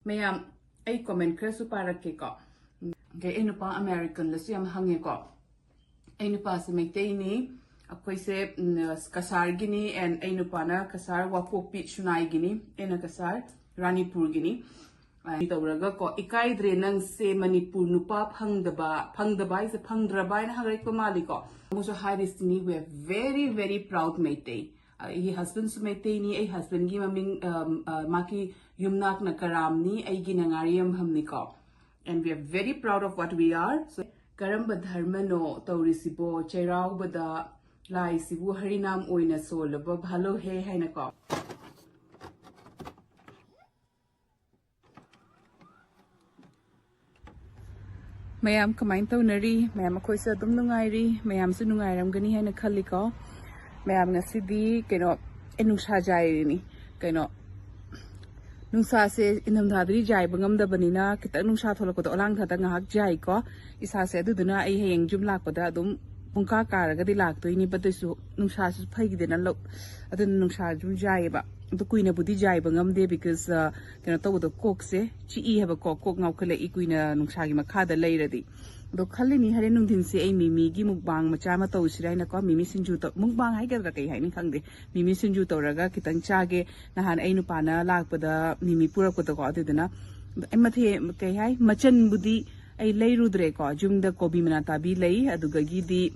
Mayam, I comment Cresu Parakiko. Gay Enupa American, Luciam Hangeko. Enupa Semetaini, a Quise Kasar Guinea and Enupana, Kasar, Wako Pit Shunai Guinea, Enakasar, Rani Purgini. Itauraga ko ikaidre nang se Manipur nupa pangdaba is a pangdraba and Hareko Maliko. Also high destiny, we are very proud mate. He husband sumeteni, a husband gimaming maki yumnak nakaramni, a ginangarium hamniko. And we are very proud of what we are. So Karamba Dharmano, Taurisibo, Cherau Bada, Lai Sibu Harinam Oina Soul, Bob Hallo He Hainako. Mayam Kamainto Nari, Mayam Koisa Dumnungairi, Mayam Sunungairam Gani and a Kaliko, Mayam Nasidi, Keno, Enusha Jairini, Keno Nusa says in the Nadri Jai, Bungam the Banina, Kitanusha Toloko, Olang Tatanga Jaiko, Isa said to Duna a hang Jumlakoda, Dum Punka Karagadi Lak to any but the Nusha's pig didn't look at the Nusha Jaiba. The Queen of Budijai Bungam de because Kanato the cook say, she have a cock now Kale Equina Nushagi Makada lady. The Kalini had anything say Mimi, Gimukbang, Machama to Shirana, Mimi Sinju, Mukbang, I get the Kahaini Kangi, Mimi Sinju Toraga, Kitanchage, Nahan Ainupana, Lakpada, Mimi Purokpado, Emate Kai, Machan Budi, a lay rudreko, Jum the Kobi Manatabi lay, Adugagi di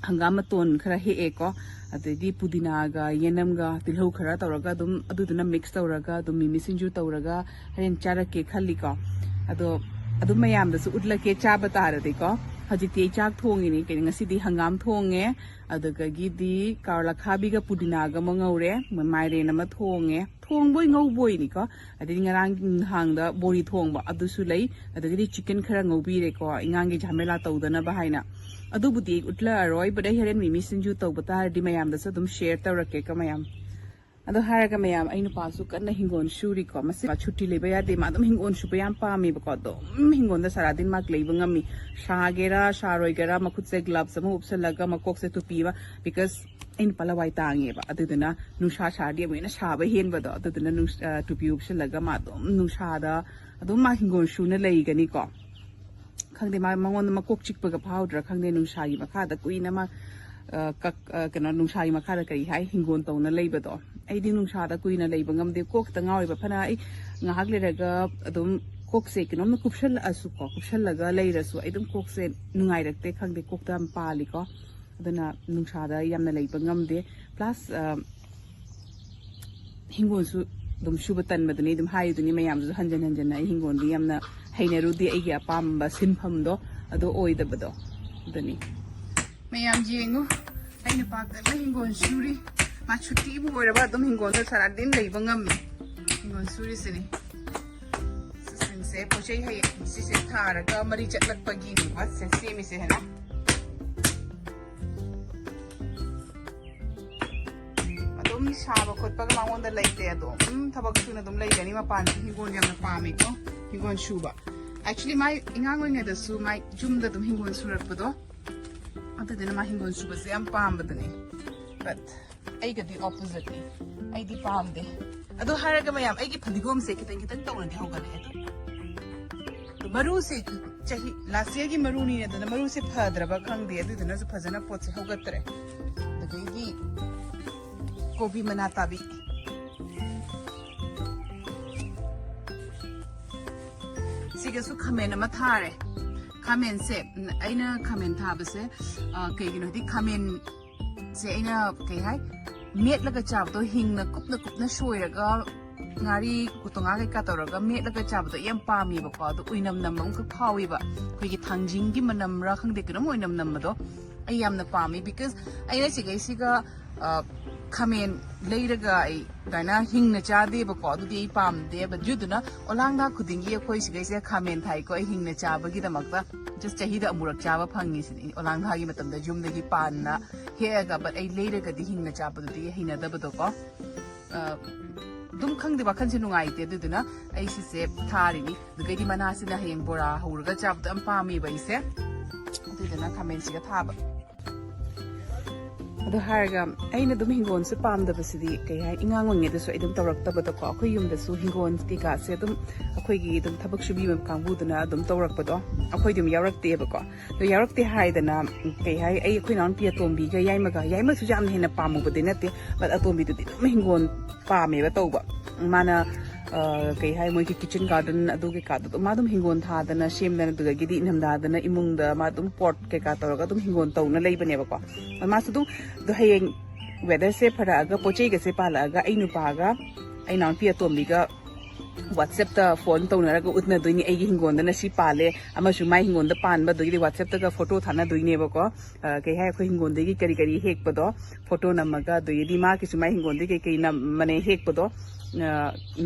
Hangamaton, Karahe Eko. At the deep Pudinaga, Yenamga, Tilho Khara Tauraga, Aduna mixed Tauraga, the Mimi Sinju Tauraga, and Charake Kalika. Adumayam, the Sudlake Chabatara, Hajiti Chak Tongini, getting a city Hangam Tonge, Adugagi, Karla Kabiga Pudinaga Mongaure, Mamire Namatonge, Tongboy no boy nika, I didn't hang the body tong, Adusulay, at the chicken Karango Bireko, Ingangi Jamela Todana Bahina. Adubudi Utla Roy, but I heard me missing you to Batar Dimayam, the Sodom share Taurake Kamayam. Ado Haramayam, I know Pasuk and Hingon Shuri Comas, Chuti Libya, the Madam Hingon Shupiam Pami Bocado, Hingon the Saradin Mac Labungami, Shagera, Sharoigera, Makutse gloves, some hopes and Lagama Coxe to Piva, because in Palawaitangi, other than a Nusha Shadia, when a Shaba Hin, but other than a Nush to Pubes Lagamato, Nushada, Adoma Hingon Shuna Laganico. Kang de mangon the makok chick bag powder, Kang de Nushai Makada, Queen ama cannot Nushai Makada Kai, Hingon tone a labor door. I didn't Nushada Queen a labor, they cooked the Naui Panai, Nahaglega, Adum cook sake, no Kupshel as to cook, Shellaga later, so I don't cook say Nungai, they can be cooked on Palico, then Nushada, Yamna labor de, plus Hingon dum Shubatan, but the native high to Nimayam, Hanjan and Hingon, the Yamna. Hainerudi Agia Pamba Sinpamdo, Ado Oida Bado. Dani. Mayam Jingo, I park the Hingo and Shuri, Machuti, where about them Hingo, the Saradin, Labangam, Hingo Suri City. Say, Poche, she said, Tara, Maricha Pagini, what's the same is Hena? Madam Shaba could Pagama on the lake there, though. Tabakuna, the lake, and Imapan, Hingo and Pamico. Hingon Shuba. Actually, my Ingang at the Su, my Jum that Hingon Surapado. Other than my Hingon Shuba, say I'm palm with the name. But I get the opposite. I did palm day. I don't hire Gamayam, I get Padigom sake and get a tone and Hogan. The Maru say, last year, Maruni and the Maru say Padra, but Kang the other than as a Pazana Pots Hogatre. The baby Kobi Manatabi. Sigasu kamen matare. Kamen se, aina kamen tabase, kay kamen se aina kay hai. Met laga chab to hing na kup na shoy raga ngari kutonga kay katoraga met laga chab to yam pami ba ko to uinam nam mong ka phawi ba. Kay ki thangjing gi manam ra khang de kinam uinam nam do. Ayam na pami because aina siga Kamen later guy, Dana hing na chade, but called the palm there, but Juduna, Olanga Kudingi, a quiz, they say Kamen Taiko, hing na chaba, get a magda, just a hida Murakjava pangis in Olanga Himatam, the Jum de Panna, here, but a later got the hing na chaba, the hina dabadoko. Dumkang the Bakanjanu idea, Duduna, I say Tarini, the Gadi Manasina Hang Bora, who got up and palmy by say, didn't come and see a tab. ꯑꯗꯣ ꯍꯥꯏꯔꯒ ꯑꯩꯅ ꯑꯗꯨꯝ ꯍꯤꯡꯒꯣꯜꯁꯦ ꯄꯥꯝꯗꯕꯁꯤꯗꯤ ꯀꯩ ꯍꯥꯏ ꯏꯉꯥꯡ ꯑꯣꯏꯔꯤꯉꯩꯗꯁꯨ ꯑꯩ ꯑꯗꯨꯝ ꯇꯧꯔꯛꯇꯕꯗꯀꯣ ꯑꯩꯈꯣꯏ ꯌꯨꯝꯗꯁꯨ ꯍꯤꯡꯒꯣꯜ ꯀꯩꯀꯥꯁꯦ ꯑꯗꯨꯝ ꯑꯩꯈꯣꯏꯒꯤ ꯑꯗꯨꯝ ꯊꯕꯛ ꯁꯨꯕꯤꯕ ꯀꯥꯡꯕꯨꯗꯨꯅ ꯑꯗꯨꯝ ꯇꯧꯔꯛꯄꯗꯣ ꯑꯩꯈꯣꯏ ꯑꯗꯨꯝ ꯌꯥꯎꯔꯛꯇꯦꯕꯀꯣ ꯑꯗꯣ ꯌꯥꯎꯔꯛꯇꯦ ꯍꯥꯏꯗꯅ ꯀꯩ ꯍꯥꯏ ꯑꯩꯈꯣꯏ ꯏꯅꯥꯎꯅꯨꯄꯤ ꯑꯇꯣꯝꯕꯤꯒ ꯌꯥꯏꯃꯁꯨ ꯌꯥꯝꯅ ꯍꯦꯟꯅ ꯄꯥꯝꯃꯨꯕꯗꯤ ꯅꯠꯇꯦ ꯕꯠ ꯑꯇꯣꯝꯕꯤꯗꯨꯗꯤ ꯑꯗꯨꯝ ꯍꯤꯡꯒꯣꯜ ꯄꯥꯝꯃꯦꯕ ꯇꯧꯕ ꯃꯥꯅ ꯀꯩ ꯍꯥꯏ ꯃꯣꯏꯒꯤ ꯀꯤꯆꯟ ꯒꯥꯔꯗꯦꯟ ꯑꯗꯨ ꯀꯩꯀꯥꯗꯣ ꯑꯗꯨꯝ ꯃꯥ ꯑꯗꯨꯝ ꯍꯤꯡꯒꯣꯜ ꯊꯥꯗꯅ ꯁꯦꯝꯗꯅ ꯑꯗꯨꯗꯒꯤꯗꯤ ꯏꯪꯊꯝꯊꯥꯗꯅ ꯏꯃꯨꯡꯗ ꯃꯥ ꯑꯗꯨꯝ ꯄꯣꯠ ꯀꯩꯀꯥ ꯇꯧꯔꯒ ꯑꯗꯨꯝ ꯍꯤꯡꯒꯣꯜ ꯇꯧꯅ ꯂꯩꯕꯅꯦꯕꯀꯣ ꯃꯥꯁꯨ ꯑꯗꯨꯝ ꯑꯗꯣ ꯍꯌꯦꯡ ꯋꯦꯗꯔꯁꯦ ꯐꯔꯛꯑꯒ ꯄꯣꯠ ꯆꯩꯒꯁꯦ ꯄꯥꯜꯂꯛꯑꯒ ꯑꯩ ꯅꯨꯄꯥꯒ ꯑꯩ ꯏꯅꯥꯎꯅꯨꯄꯤ ꯑꯇꯣꯝꯕꯤꯒ WhatsAppꯇ ꯐꯣꯟ ꯇꯧꯅꯔꯒ ꯎꯠꯅꯗꯣꯏꯅꯤ ꯑꯩꯒꯤ ꯍꯤꯡꯒꯣꯜꯗꯅ ꯁꯤ ꯄꯥꯜꯂꯦ ꯑꯃꯁꯨ ꯃꯥꯏ ꯍꯤꯡꯒꯣꯜꯗ ꯄꯥꯟꯕ ꯑꯗꯒꯤꯗꯤ WhatsAppꯇꯒ ꯐꯣꯇꯣ ꯊꯥꯅꯗꯣꯏꯅꯦꯕꯀꯣ ꯀꯩ ꯍꯥꯏ ꯑꯩꯈꯣꯏ ꯍꯤꯡꯒꯣꯜꯗꯒꯤ ꯀꯔꯤ ꯍꯦꯛꯄꯗꯣ ꯐꯣꯇꯣ ꯅꯝꯃꯒ ꯑꯗꯒꯤꯗꯤ ꯃꯥꯒꯤꯁꯨ ꯃꯥꯏ ꯍꯤꯡꯒꯣꯜꯗꯒꯤ ꯀꯩ ꯅꯝꯃꯅꯦ ꯍꯦꯛꯄꯗꯣ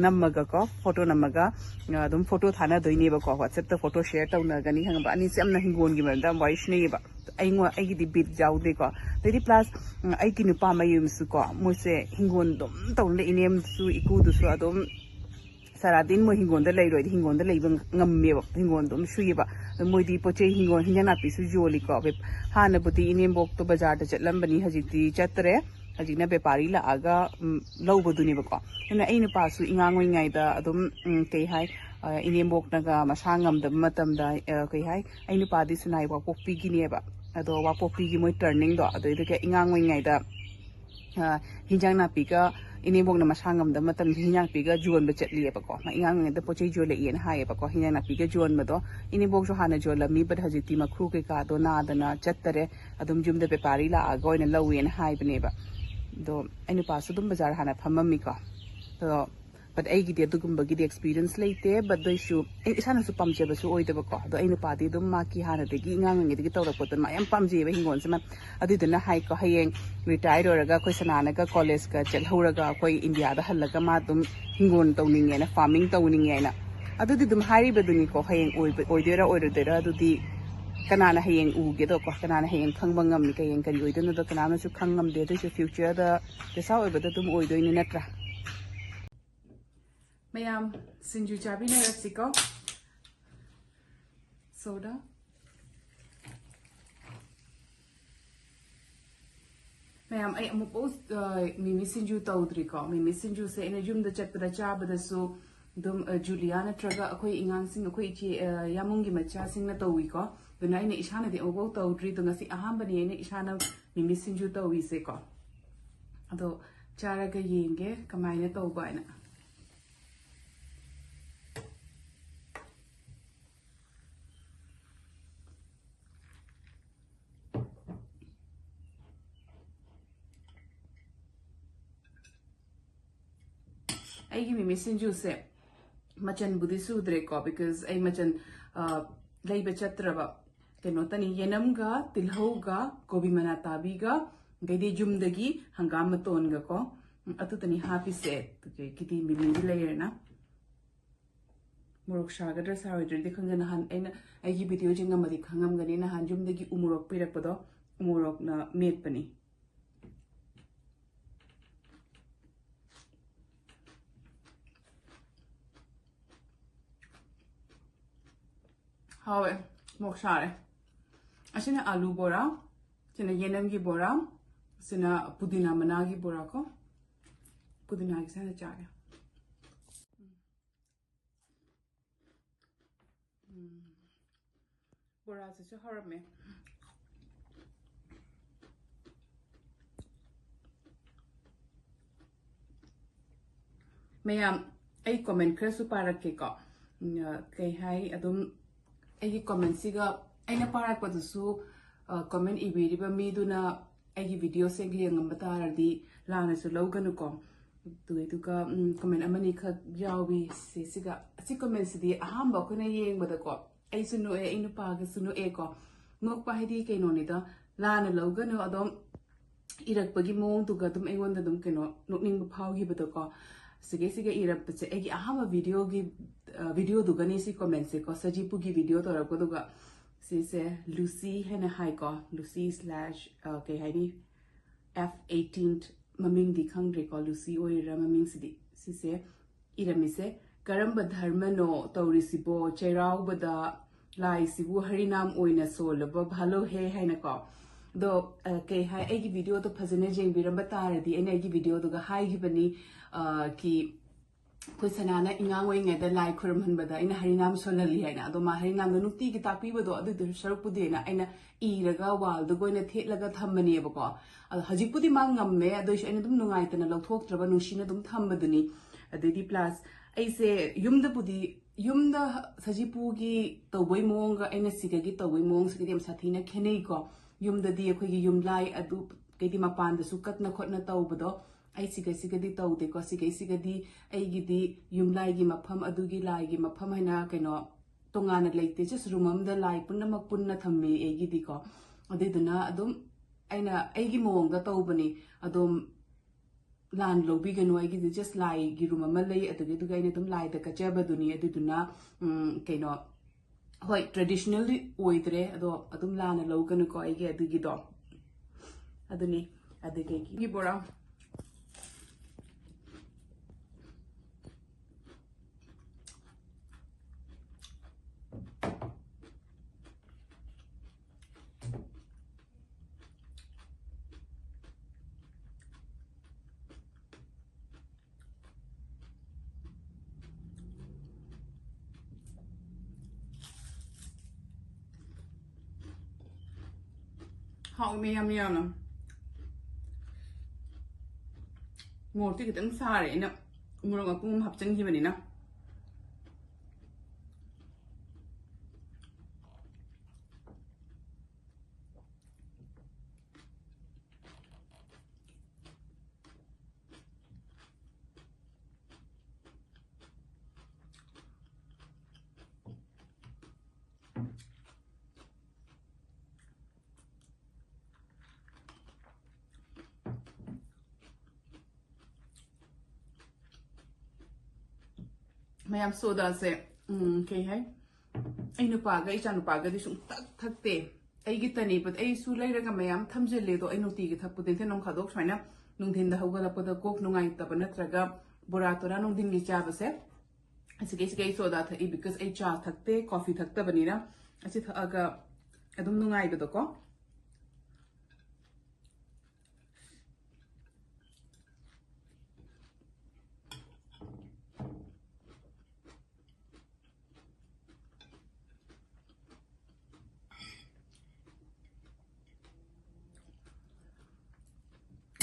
ꯅꯝꯃꯒꯀꯣ ꯐꯣꯇꯣ ꯅꯝꯃꯒ ꯑꯗꯨꯝ ꯐꯣꯇꯣ ꯊꯥꯅꯗꯣꯏꯅꯦꯕꯀꯣ WhatsAppꯇ ꯐꯣꯇꯣ share ꯇꯧꯅꯒꯅꯤ ꯈꯪꯉꯕ ꯑꯅꯤꯁꯦ ꯌꯥꯝꯅ ꯍꯤꯡꯒꯣꯜꯒꯤ ꯃꯔꯝꯗ ꯌꯥꯝ ꯋꯥꯔꯤ ꯁꯤꯟꯅꯩꯌꯦꯕ ꯑꯩꯒꯤꯗꯤ ꯕꯤꯠ ꯌꯥꯎꯗꯦꯀꯣ ꯑꯗꯩꯗꯤ ꯄ꯭ꯂꯁ ꯑꯩꯒꯤ ꯅꯨꯄꯥ ꯃꯌꯨꯝꯁꯨꯀꯣ ꯃꯣꯏꯁꯦ ꯍꯤꯡꯒꯣꯜ ꯑꯗꯨꯝ ꯇꯧꯅ ꯏꯅꯦꯝꯁꯨ ꯏꯀꯨꯗꯨꯁꯨ ꯑꯗꯨꯝ ꯁꯥꯔꯥꯗꯤꯟ ꯃꯣꯏ ꯍꯤꯡꯒꯣꯜꯗ ꯂꯩꯔꯣꯏꯗꯤ ꯍꯤꯡꯒꯣꯜꯗ ꯂꯩꯕ ꯉꯝꯃꯦꯕ ꯍꯤꯡꯒꯣꯜ ꯑꯗꯨꯝ ꯁꯨꯏꯌꯦꯕ ꯃꯣꯏꯗꯤ ꯄꯣꯠ ꯆꯩ ꯍꯤꯡꯒꯣꯜ ꯍꯤꯟꯖꯥꯡ ꯅꯥꯄꯤꯁꯨ ꯌꯣꯜꯂꯤꯀꯣ ꯍꯥꯟꯅꯕꯨꯗꯤ ꯏꯅꯦꯝꯕꯣꯛꯇꯣ ꯕꯖꯥꯔꯗ ꯆꯠꯂꯝꯕꯅꯤ ꯍꯧꯖꯤꯛꯇꯤ ꯆꯠꯇ꯭ꯔꯦ ꯍꯧꯖꯤꯛꯅ ꯕꯦꯄꯥꯔꯤ ꯂꯥꯛꯑꯒ ꯂꯧꯕꯗꯨꯅꯦꯕꯀꯣ ꯑꯗꯨꯅ ꯑꯩ ꯅꯨꯄꯥꯁꯨ ꯏꯉꯥꯡ ꯑꯣꯏꯔꯤꯉꯩꯗ ꯑꯗꯨꯝ ꯀꯩ ꯍꯥꯏ ꯏꯅꯦꯝꯕꯣꯛꯅꯒ ꯃꯁꯥ ꯉꯝꯗꯕ ꯃꯇꯝꯗ ꯀꯩ ꯍꯥꯏ ꯑꯩ ꯅꯨꯄꯥꯗꯤ ꯁꯅꯥꯏ ꯋꯥꯄꯣꯛꯄꯤꯒꯤꯅꯦꯕ ꯑꯗꯣ ꯋꯥꯄꯣꯛꯄꯤꯒꯤ ꯃꯣꯏ ꯇꯔꯅꯤꯡꯗꯣ ꯑꯗꯨꯏꯗꯨꯒ ꯏꯉꯥꯡ ꯑꯣꯏꯔꯤꯉꯩꯗ ꯍꯤꯟꯖꯥꯡ ꯅꯥꯄꯤꯒ ꯏꯅꯦꯝꯕꯣꯛꯅ ꯃꯁꯥ ꯉꯝꯗꯕ ꯃꯇꯝꯗ ꯍꯤꯟꯖꯥꯡ ꯅꯥꯄꯤꯒ ꯌꯣꯟꯕ ꯆꯠꯂꯤꯑꯕꯀꯣ ꯏꯉꯥꯡ ꯑꯣꯏꯔꯤꯉꯩꯗ ꯄꯣꯠ ꯆꯩ ꯌꯣꯜꯂꯛꯑꯦꯅ ꯍꯥꯏꯌꯦꯕꯀꯣ ꯍꯤꯟꯖꯥꯡ ꯅꯥꯄꯤꯒ ꯌꯣꯟꯕꯗꯣ ꯏꯅꯦꯝꯕꯣꯛꯁꯨ ꯍꯥꯟꯅ ꯌꯣꯜꯂꯝꯃꯤ ꯕꯠ ꯍꯧꯖꯤꯛꯇꯤ ꯃꯈ꯭ꯔꯨ ꯀꯩꯀꯥꯗꯣ ꯅꯥꯗꯅ ꯆꯠꯇꯔꯦ ꯑꯗꯨꯝ ꯌꯨꯝꯗ ꯕꯦꯄꯥꯔꯤ ꯂꯥꯛꯑꯒ ꯑꯣꯏꯅ ꯂꯧꯋꯦꯅ ꯍꯥꯏꯕꯅꯦꯕ ꯑꯗꯣ ꯑꯩ ꯅꯨꯄꯥꯁꯨ ꯑꯗꯨꯝ ꯕꯖꯥꯔ ꯍꯥꯟꯅ ꯐꯝꯃꯝꯃꯤꯀꯣ ꯑꯗꯣ ꯕꯠ ꯑꯩꯒꯤꯗꯤ ꯑꯗꯨꯒꯨꯝꯕꯒꯤꯗꯤ ꯑꯦꯛꯁꯄꯤꯔꯤꯌꯦꯟꯁ ꯂꯩꯇꯦ ꯕꯠ ꯑꯗꯨꯏꯁꯨ ꯑꯩ ꯏꯁꯥꯅꯁꯨ ꯄꯥꯝꯖꯕꯁꯨ ꯑꯣꯏꯗꯕꯀꯣ ꯑꯗꯣ ꯑꯩ ꯅꯨꯄꯥꯗꯤ ꯑꯗꯨꯝ ꯃꯥꯒꯤ ꯍꯥꯟꯅꯗꯒꯤ ꯑꯉꯥꯡ ꯑꯣꯏꯔꯤꯉꯩꯗꯒꯤ ꯇꯧꯔꯛꯄꯗ ꯃꯥ ꯌꯥꯝ ꯄꯥꯝꯖꯩꯌꯦꯕ ꯍꯤꯡꯒꯣꯜꯁꯦ ꯑꯗꯨꯗꯨꯅ ꯍꯥꯏꯀꯣ ꯍꯌꯦꯡ ꯔꯤꯇꯥꯌꯔ ꯑꯣꯏꯔꯒ ꯑꯩꯈꯣꯏ ꯁꯅꯥꯅꯒ ꯀꯣꯂꯦꯖꯀ ꯆꯠꯍꯧꯔꯒ ꯑꯩꯈꯣꯏ ꯏꯟꯗꯤꯌꯥꯗ ꯍꯜꯂꯒ ꯃꯥ ꯑꯗꯨꯝ ꯍꯤꯡꯒꯣꯜ ꯇꯧꯅꯤꯡꯉꯦꯅ ꯐꯥꯔꯃꯤꯡ ꯇꯧꯅꯤꯡꯉꯦꯅ ꯑꯗꯨꯗꯤ ꯑꯗꯨꯝ ꯍꯥꯏꯔꯤꯕꯗꯨꯅꯤꯀோ ꯍꯌꯦꯡ ꯑꯣꯏꯗꯣꯏꯔꯥ ꯑꯣꯏꯔꯣꯏꯗꯣꯏꯔꯥ ꯑꯗꯨꯗꯤ ꯀꯅꯥꯅ ꯍꯌꯦꯡ ꯎꯒꯦꯗꯣꯀꯣ ꯀꯅꯥꯅ ꯍꯌꯦꯡ ꯈꯪꯕ ꯉꯝꯃꯤ ꯍꯌꯦꯡ ꯀꯔꯤ ꯑꯣꯏꯗꯣꯏꯅꯣꯗꯣ ꯀꯅꯥꯅꯁꯨ ꯈꯪ ꯉꯝꯗꯦ ꯑꯗꯨꯏꯁꯨ ꯐ꯭ꯌꯨꯆꯔꯗ ꯗꯁꯥ ꯑꯣꯏꯕꯗ ꯑꯗꯨꯝ ꯑꯣꯏꯗꯣꯏꯅꯤ ꯅꯠꯇ꯭ꯔꯥ mayam singju chaminarasiko soda mayam ai amupo mimi singju tawdriko mimi singju se ina jumda chatpada chabadasu dum juliana traga akoi ingang sing akoi ichi yamungi macha sing na tawiko duna ina ishana di obo tawdri dunga si ahambani ina ishana mimi singju tawi se ko ado charaga yenge kamaina tawba ina ꯑꯩꯒꯤ ꯃꯤꯃꯤ ꯁꯤꯡꯖꯨꯁꯦ ꯃꯆꯟꯕꯨꯗꯤ ꯁꯨꯗ꯭ꯔꯦꯀꯣ ꯕꯤꯀꯣꯖ ꯑꯩ ꯃꯆꯟ ꯂꯩꯕ ꯆꯠꯇ꯭ꯔꯕ ꯀꯩꯅꯣꯇꯅꯤ ꯌꯦꯅꯝꯒ ꯇꯤꯜꯍꯧꯒ ꯀꯣꯕꯤ ꯃꯅꯥ ꯇꯥꯕꯤꯒ ꯑꯗꯩꯗꯤ ꯌꯨꯝꯗꯒꯤ ꯍꯪꯒꯥꯝ ꯃꯇꯣꯟꯒꯀꯣ ꯑꯗꯨꯇꯅꯤ ꯍꯥꯞꯄꯤꯁꯦ ꯑꯗꯨꯗꯒꯤꯗꯤ ꯃꯤꯃꯤꯗꯤ ꯂꯩꯔꯦꯅ ꯃꯣꯔꯣꯛ ꯁꯥꯒꯗ꯭ꯔꯥ ꯁꯥꯔꯣꯏꯗ꯭ꯔꯗꯤ ꯈꯪꯗꯦ ꯅꯍꯥꯟ ꯑꯩꯒꯤ ꯚꯤꯗꯤꯑꯣ ꯌꯦꯡꯉꯝꯃꯗꯤ ꯈꯪꯉꯝꯒꯅꯤ ꯅꯍꯥꯟ ꯌꯨꯝꯗꯒꯤ ꯎꯃꯣꯔꯣꯛ ꯄꯤꯔꯛꯄꯗꯣ ꯎꯃꯣꯔꯣꯛꯅ ꯃꯦꯠꯄꯅꯤ 하웨 목사래 아시나 알루 보라 지나 예남기 보라 시나 부디나 마나기 보라고 부디나기 사나 짜게 보라 진짜 하라메 मैम आई कमेंट खरसु पारकेको कई हाई अदुम आई कमेंट सिगा आइना पारकपदुसु कमेंट इबिरिबा मीदुना आई वीडियो से येंगम बतारदी लानसु लौगनुको दुगा कमेंट अमनी ख यावी सिगा असि कमेंट सिदी अहांबा खने येंगबदको आई सुनु ए इनु पागे सुनु ए को नोक पाहिदी कैनोनिदा लाना लौगनु अदम इरकपगी मोंगदुगा दum ऐगोंदा dum कैनो नोकनिंग फावगिबदको सिगे इरपचे एगी अहामा वीडियो दुगनी सी कमेंट से को सजीपु की वीडियो तो रखो दुगा से लूसी है ना हाई को लूसी स्लैश के हाई F18 ममिंग दिखंग रे को लूसी ओइरा ममिंग से इरमी से करम धर्म नो तौरिसिबो चेराव बदा लाई सिबु हरिनाम ओइना सोलब भालो है ना को do ke hai ai video to phajane jeng biramba taradi ai gi video do ga hai gi bani ki khoi sanana ingang wei ngai da lai khuram han bada ina harinam sonali haina do ma harinam do nukti ki tapi bodo adu du saruk pudi na aina I raga wal do goina the laga thammani bako hajik pudi ma ngamme ado aina dum nungai tana lokthok traba nusina dum thammaduni adedi plus ai se yumda pudi yumda sajipu gi tawai monga aina sigagi tawai mong sigadi am sathina khenei ko yumda di akhoi gi yumlai adu kedi mapan da sukat na khotna tawbado ai sigadi tawde ko sigadi ai gidi yumlai gi mafam adu gi lai gi mafam haina kaino tongana leite just room da lai punna mak punna thammi ai gidi ko adiduna adum aina ai gi mong da tawbani adum lan lobi ganu ai gidi just lai gi room ma lei adu gi gaina dum lai da kachabaduni adiduna kaino hoi traditionally oidre ado adum lana loganu ko ai gi adu gi do aduni adege gi bora How me yam yam ngồi thì cái tiếng xa đấy nè mua được cũng hấp chân gì vậy nè mayam soda se ke hai ai nu pa ga I chan pa ga di sung tak thak te ai gi tani but ai su lai ra ga mayam thamje le do ai nu ti gi thak pu den the nong khadok chhaina nung thin da hawga la pa da kok nungai ta ba natra ga bora tora nung din gi cha ba se asige soda tha I because ai cha thak te coffee thak ta bani na asi tha ga adum nungai ba do ko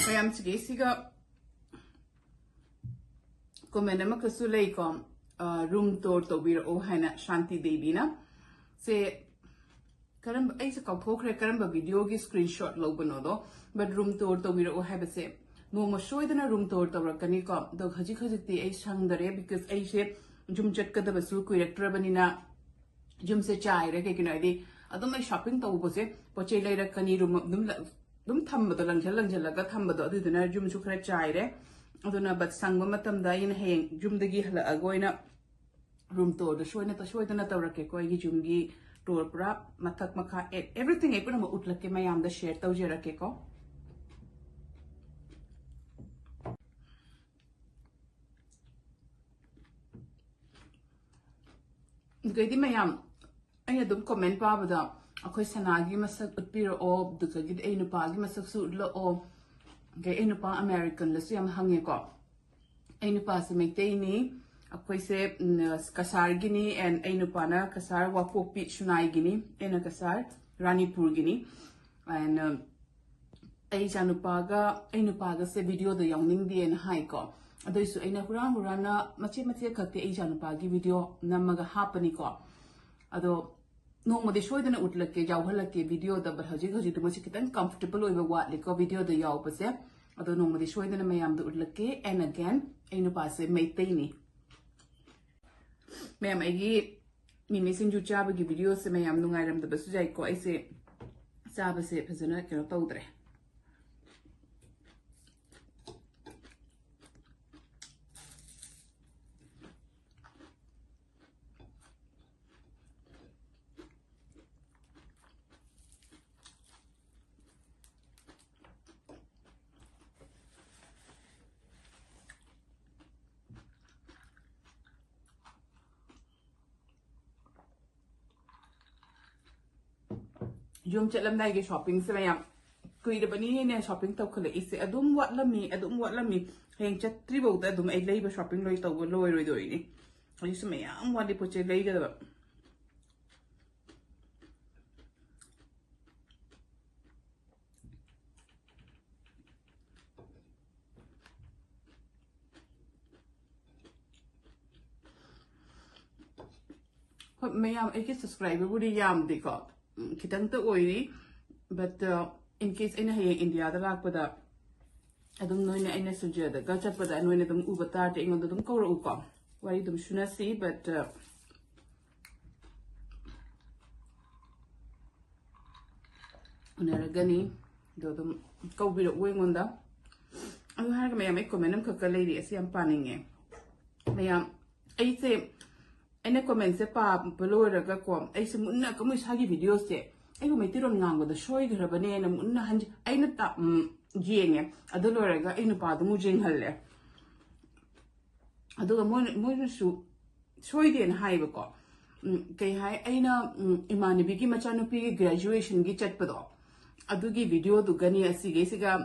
mayam sige siga comment ma kasu lei ko room tour to bir o haina shanti devi na se karam ai se ka thokre karam ba video gi screenshot lo bano do but room tour to bir o have se no ma shoy dana room tour to ra kani ko do khaji ti ai sang dare because ai se jum chat ka da basu ko director bani na jum se chai re ke kinai di adum ai shopping to bo se poche lai ra kani room dum thambado langjal ga thambado aduduna jum su khara chaire aduna bat sangba matam da in heng jum dagi hala agoina room tour da shoina na tawrake ko gi jum gi tour pura mathak makha everything ai pura ma utlake mayam da share tawjerake ko gadi mayam ai dum comment pa bada akhoi sanagi masak utpira o dukagid ai nupa gi masak su lo o ge ai nupa American la su yam hange ko ai nupa se meitei ni akhoi se kasar gini and ai nupa na kasar wapok pi sunai gini ena kasar Ranipur gini and ai janupa ga se video da yongning di en hai ko adoi su aina hurana mache khakte ai janupa gi video namaga hapani ko ado no mo de shoy dana utlake jaw halake video da bar haji haji to kitan comfortable oiba wa leko video da yaw pase ado no mo de shoy dana mayam da utlake and again ainu pase meitei ni mayam agi mimi singju chaba gi video se mayam nungai ram da basu jai ko ai se chaba se phazana kero tawdre Jom chat lam dai ge shopping se mayam kuirabani ne shopping tau khale ise adum watlami heng chatri bauta adum ai leiba shopping loi tau loi roi doi ni ai su mayam wadi poche leiga da mayam ai subscriber budi yam de ko kitang ta oiri but in case ina heng India da lak pada adum noina ina suje da ga chat pada noina dum ubatar te ingon dum ko ro ko wari dum shuna si but unaragani do dum ko bi ro wengon da anu har ga mayam ai comment am ka lady asiam paninge mayam ai se ene comment se pa below raga ko ai se munna ko mu sagi video se ai ko metiron ngango da shoy gra bane na munna hanji ai na ta jenge adolo raga ai nu pa du mu jing halle aduga mo su shoy den hai ba ko kai hai ai na imani bi ki machanu pi graduation gi chat pa do adugi video du gani asi ge siga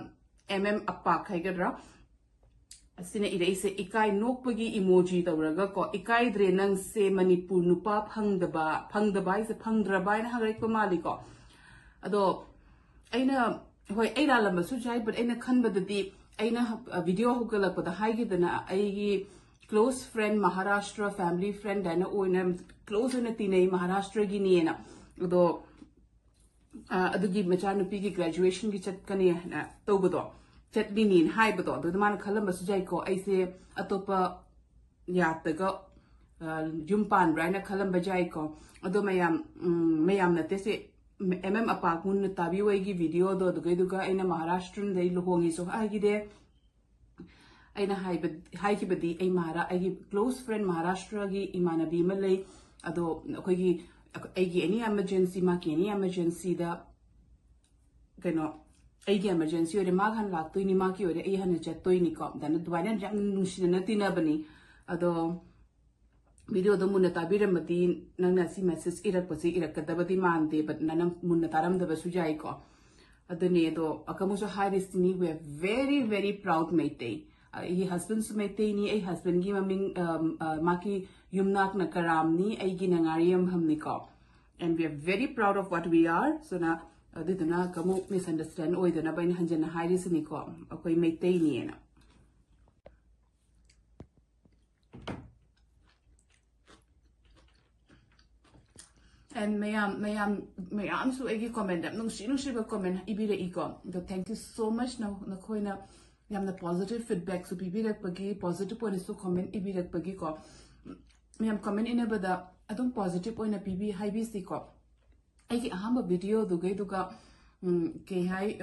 appa khai gadra asine ire se ikai nokpagi emoji tawraga ko ikai dre nang se manipur nupa phangdaba ise phangdraba na hagrai ko mali ko ado aina hoi aira lamba su jai but aina khanba dadi aina video hugala ko da haigi dana aigi close friend Maharashtra family friend dana oina close na tinai Maharashtra gi ni na ado adugi machanupi gi graduation gi chat kani na tawbado chat binin hai bado do man khalam su jai ko aise atopa ya taga jumpan raina khalam bajai ko ado mayam na te se apak mun tabi wai gi video do duga aina Maharashtrian dei lohongi so ai gi de aina hai ki badi ai ai close friend Maharashtra gi imanabi malai ado koi gi ai gi any emergency ma ki any emergency da kano aigi emergency ore maghan laktoi ni ma ki ore ai han chatoi ni ko dan duana jang nushina tina bani ado video do munna tabira mati nangna si message irak pasi irak kadabadi mande but nanam munna taram da basu jai ko adone do akamuso high destiny we are very very proud maitei he husband su maitei ni ai husband gi maming maki yumnak na karam ni ai gi nangariam hamni ko and we are very proud of what we are so na adiduna kamu misunderstand oidana bain hanjana hairisini ko akoi maitei ni na and mayam su egi comment nung si ba comment ibire iko so thank you so much na khoina yamna positive feedback su bibire pagi positive point su comment ibire pagi ko mayam comment ina bada adum positive point na bibi haibi si ko aigi ahamba video duga ke hai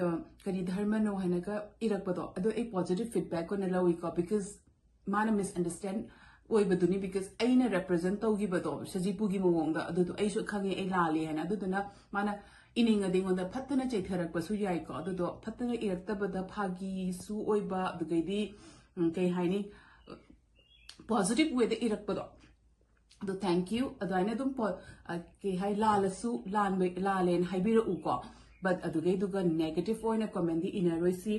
kari dharma no hanaga irakpado ado a positive feedback on lawi ko because mana misunderstand oi baduni because aina represent tawgi bado sajipu gi mong da ado ai su khangi ai lali hana ado na mana ininga dingon da phattana chaitharak pasu yai ko ado phattana irakta bada phagi su oi ba dugaidi ke hai ni positive way da irakpado ado thank you ado aina dum ke hai lalasu lalen haibira u ko but adugai duga negative oina comment di inaroisi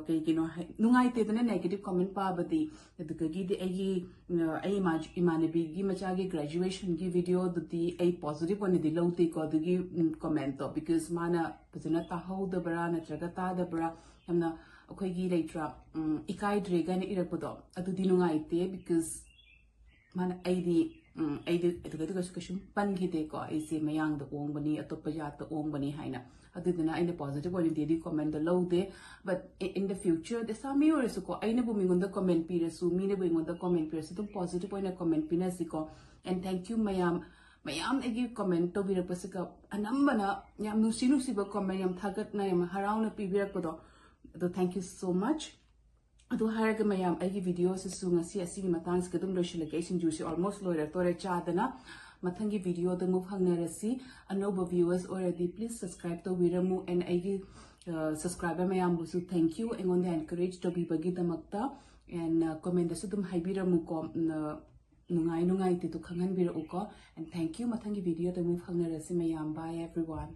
ke kino nungai te dana negative comment pa badi aduga gi di ai imanabi gi macha gi graduation gi video di ai positive one di lote ko dugi comment to because mana pazana ta how the bra na chaga ta da bra amna akhoi gi leitra ikai drega ne irapodo adu di nungai te because mana ai di aduga kashum pan gi de ko ai se mayang da ong bani atop ya ta ong bani haina aduduna aina positive one di comment the low de but in the future the sami or so ko aina bumingon the comment pire su mi ne bumingon the comment pire so positive one comment pina siko and thank you mayam agi comment to bira pasika anambana yam nusinu siba comment yam thagat na yam harauna pibira ko do thank you so much adu haraga mayam agi video se su ngasi asigi matang se kadum location juice almost loira tore chadana mathangi video the move hangnarasi anoba viewers already please subscribe to viramu and agi subscriber mayam busu thank you and on the encourage to be bagi damakta and comment asu dum haibiramu ko nungai te to khangan bira uko and thank you mathangi video the move hangnarasi mayam bye everyone.